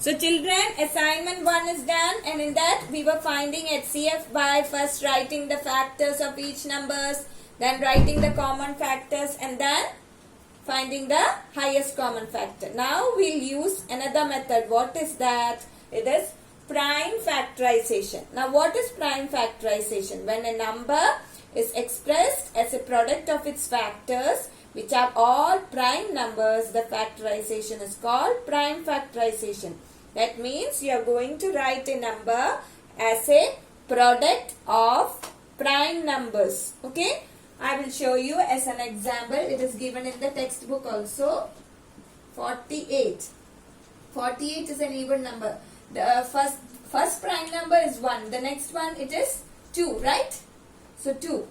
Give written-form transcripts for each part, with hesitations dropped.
So children, assignment 1 is done, and in that we were finding HCF by first writing the factors of each numbers, then writing the common factors, and then finding the highest common factor. Now we'll use another method. What is that? It is prime factorization. Now what is prime factorization? When a number is expressed as a product of its factors, which are all prime numbers, the factorization is called prime factorization. That means you are going to write a number as a product of prime numbers. Okay? I will show you as an example. It is given in the textbook also. 48. 48 is an even number. The first prime number is 1. The next one it is 2, right? So 2.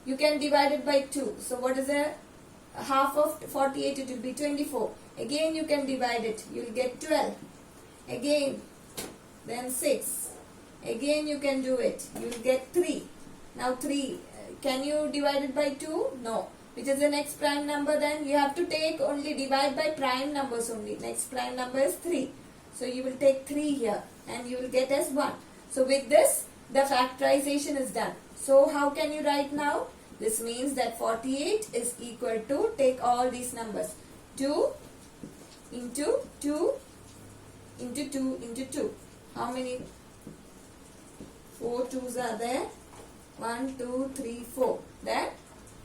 You can divide it by 2. So what is the half of 48? It will be 24. Again you can divide it. You will get 12. Again, then 6. Again you can do it. You will get 3. Now 3. Can you divide it by 2? No. Which is the next prime number then? You have to take only divide by prime numbers only. Next prime number is 3. So you will take 3 here and you will get as 1. So with this, the factorization is done. So how can you write now? This means that 48 is equal to, take all these numbers, 2 into 2 into 2 into 2. How many? 4 2s are there. 1, 2, 3, 4. Then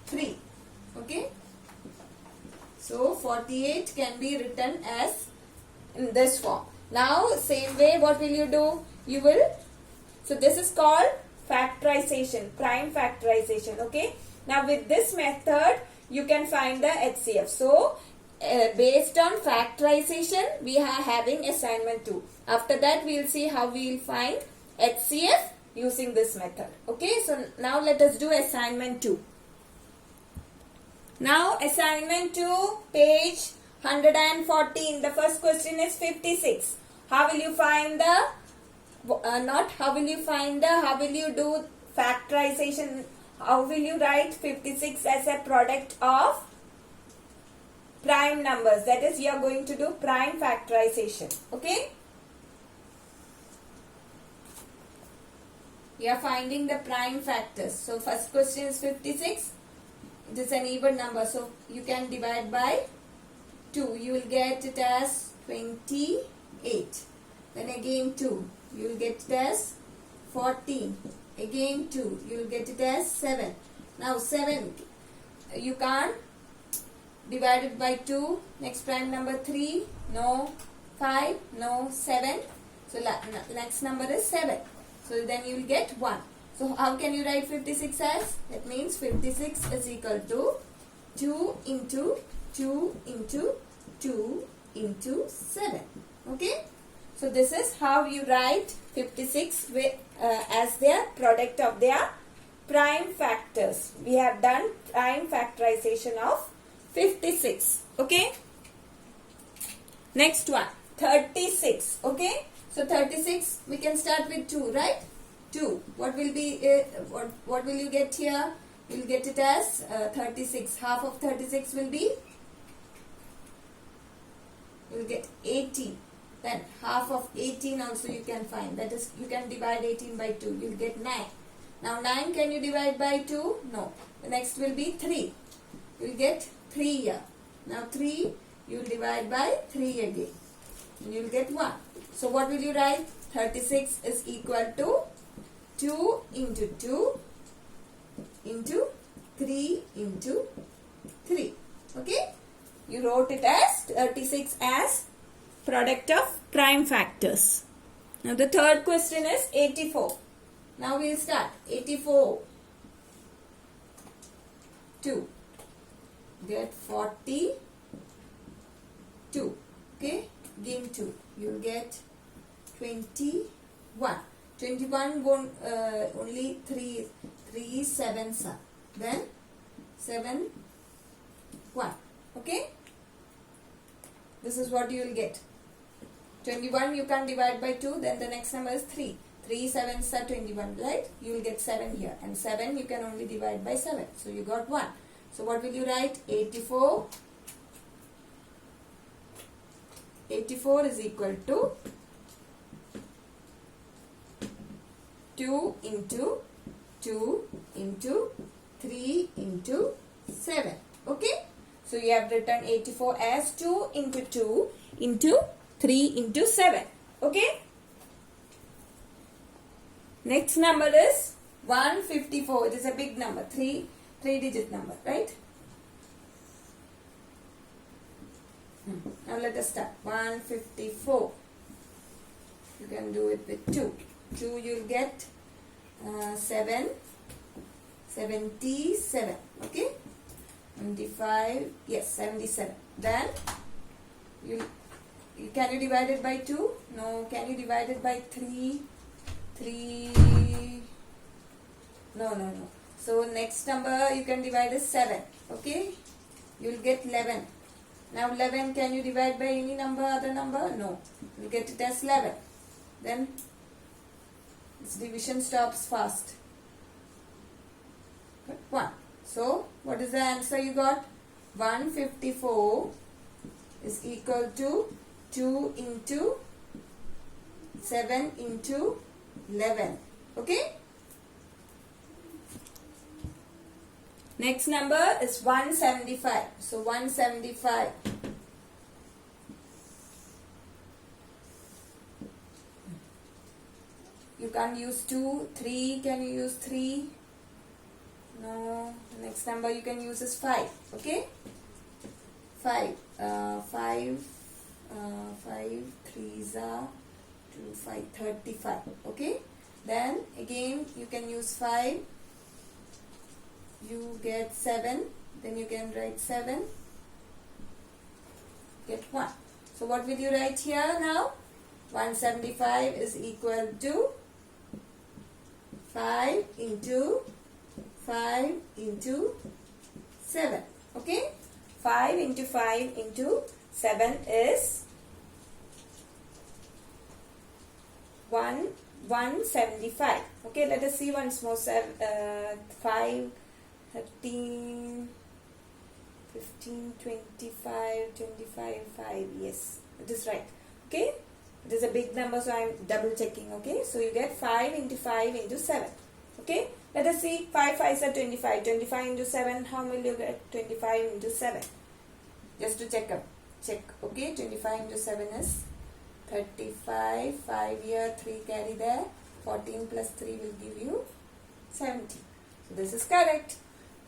3. Okay. So 48 can be written as in this form. Now same way what will you do? You will, so this is called factorization, prime factorization. Okay. Now with this method you can find the HCF. So based on factorization we are having assignment 2. After that we will see how we will find HCF using this method. Okay, so now let us do assignment 2. Now assignment 2, page 114. The first question is 56. How will you find the how will you do factorization? How will you write 56 as a product of prime numbers? That is, you are going to do prime factorization. Okay. We are finding the prime factors. So first question is 56. It is an even number. So you can divide by 2. You will get it as 28. Then again 2. You will get it as 14. Again 2. You will get it as 7. Now 7. You can't divide it by 2. Next prime number 3. No. 5. No. 7. So next number is 7. So then you will get 1. So how can you write 56 as? That means 56 is equal to 2 into 2 into 2 into 7. Okay. So this is how you write 56 with, as their product of their prime factors. We have done prime factorization of 56. Okay. Next one, 36. Okay. So 36, we can start with 2, right? 2. What will be, what will you get here? You will get it as 36. Half of 36 will be, you will get 18. Then half of 18 also you can find. That is, you can divide 18 by 2. You will get 9. Now 9 can you divide by 2? No. The next will be 3. You will get 3 here. Now 3 you will divide by 3 again. And you will get 1. So what will you write? 36 is equal to 2 into 2 into 3 into 3. Okay? You wrote it as 36 as product of prime factors. Now the third question is 84. Now we will start. 84. 2. Get 42. Okay? Again 2. You will get 21. 21 won't, only 3 sevens are. Then 7, 1. Okay? This is what you will get. 21 you can divide by 2. Then the next number is 3. 3 sevens are 21, right? You will get 7 here. And 7 you can only divide by 7. So you got 1. So what will you write? 84 84 is equal to 2 into 2 into 3 into 7. Okay. So you have written 84 as 2 into 2 into 3 into 7. Okay. Next number is 154. It is a big number. 3 digit number, right? Now let us start. 154. You can do it with 2. 2 you'll get 7. 77. Okay. 25. Yes, 77. Then can you divide it by 2? No. Can you divide it by 3? 3. No. So next number you can divide is 7. Okay. You'll get 11. Now 11 can you divide by any number, other number? No. You get it as 11. Then this division stops fast. 1. So what is the answer you got? 154 is equal to 2 into 7 into 11. Okay. Next number is 175. So 175. You can't use 2. 3. Can you use 3? No. Next number you can use is 5. Okay. 5. 5. 3s are 2, 5, 35. Okay. Then again you can use 5. You get 7. Then you can write 7. Get 1. So what will you write here now? 175 is equal to 5 into 5 into 7. Okay. 5 into 5 into 7 is 175. Okay. Let us see once more. 5, 13, 15, 25, 5. Yes, it is right. Okay. It is a big number, so I am double checking. Okay. So you get 5 into 5 into 7. Okay. Let us see. 5 5s are 25. 25 into 7. How will you get 25 into 7? Just to check up. Check. Okay. 25 into 7 is 35. 5 here. 3 carry there. 14 plus 3 will give you 70. So this is correct.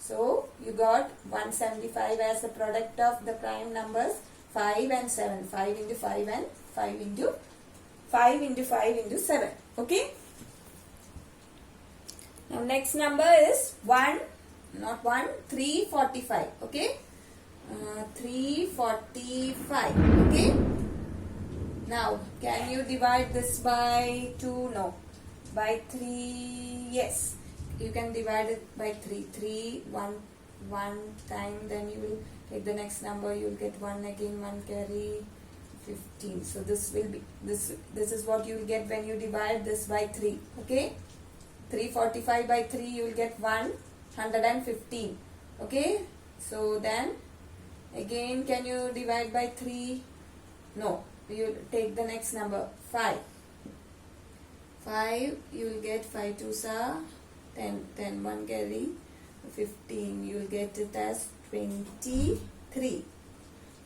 So you got 175 as the product of the prime numbers 5 and 7. 5 into 5 and 5 into 5 into 5 into 7. Okay. Now next number is 345. Okay. 345. Okay. Now can you divide this by 2? No. By 3? Yes. You can divide it by 3. 3, 1 time, then you will take the next number, you will get 1 again, 1 carry, 15. So this will be, this is what you will get when you divide this by 3. Okay. 345 by 3, you will get 115. Okay. So then again, can you divide by 3? No. You will take the next number, 5. 5, you will get 5 2s are 10, 1 carry, 15, you will get it as 23.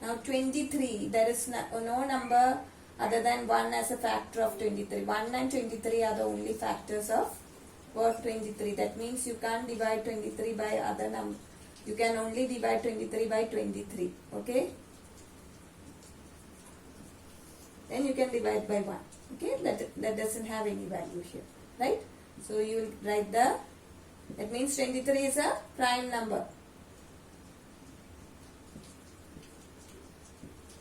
Now 23, there is no number other than 1 as a factor of 23. 1 and 23 are the only factors of what? 23. That means you can't divide 23 by other number. You can only divide 23 by 23. Okay. Then you can divide by 1. Okay. That doesn't have any value here. Right. So you will write that means 23 is a prime number.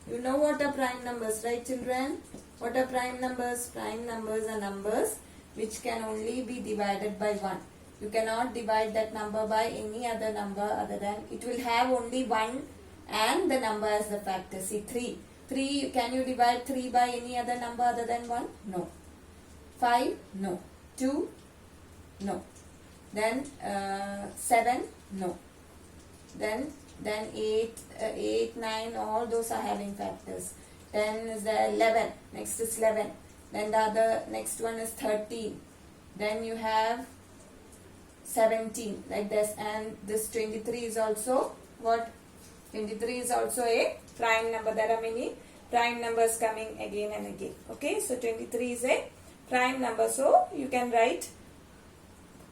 You know what are prime numbers, right children? What are prime numbers? Prime numbers are numbers which can only be divided by 1. You cannot divide that number by any other number other than, it will have only 1 and the number as the factor. See 3. 3, can you divide 3 by any other number other than 1? No. 5? No. 2? No. Then 7? No. Then 8, 9, all those are having factors. then is there 11, next is 11, then the other next one is 13, then you have 17 like this, and this 23 is also what? 23 is also a prime number. There are many prime numbers coming again and again. Okay, so 23 is a prime number, so you can write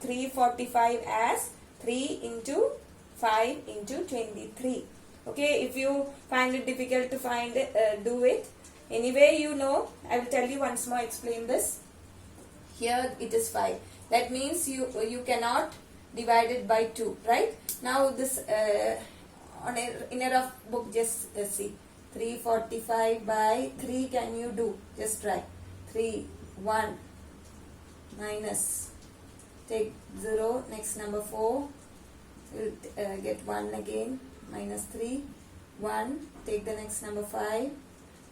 345 as 3 into 5 into 23. Okay, if you find it difficult to find it, do it. Anyway, you know, I will tell you once more, explain this. Here it is 5. That means you cannot divide it by 2, right? Now this in a rough book, just see 345 by 3. Can you do? Just try. 3, 1 minus, take 0, next number 4, you'll get 1 again, minus 3, 1, take the next number 5,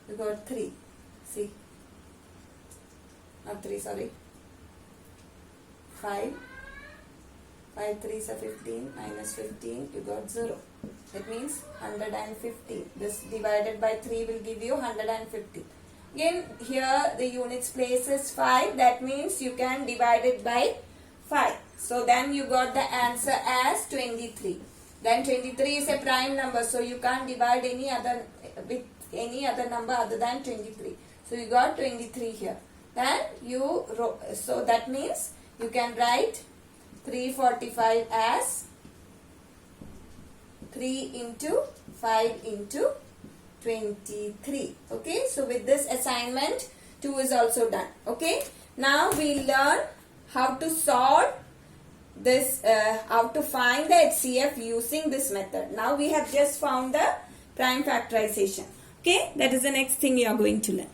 you got 3. See, not 3, sorry, 5, 5 3s are 15, minus 15, you got 0. That means 150. This divided by 3 will give you 150. Again, here the units place is 5. That means you can divide it by 5. So then you got the answer as 23. Then 23 is a prime number, so you can't divide any other with any other number other than 23. So you got 23 here. Then you so that means you can write 345 as 3 into 5 into 23. Okay, so with this assignment 2 is also done. Okay, now we learn how to solve this, how to find the HCF using this method. Now we have just found the prime factorization. Okay, that is the next thing you are going to learn.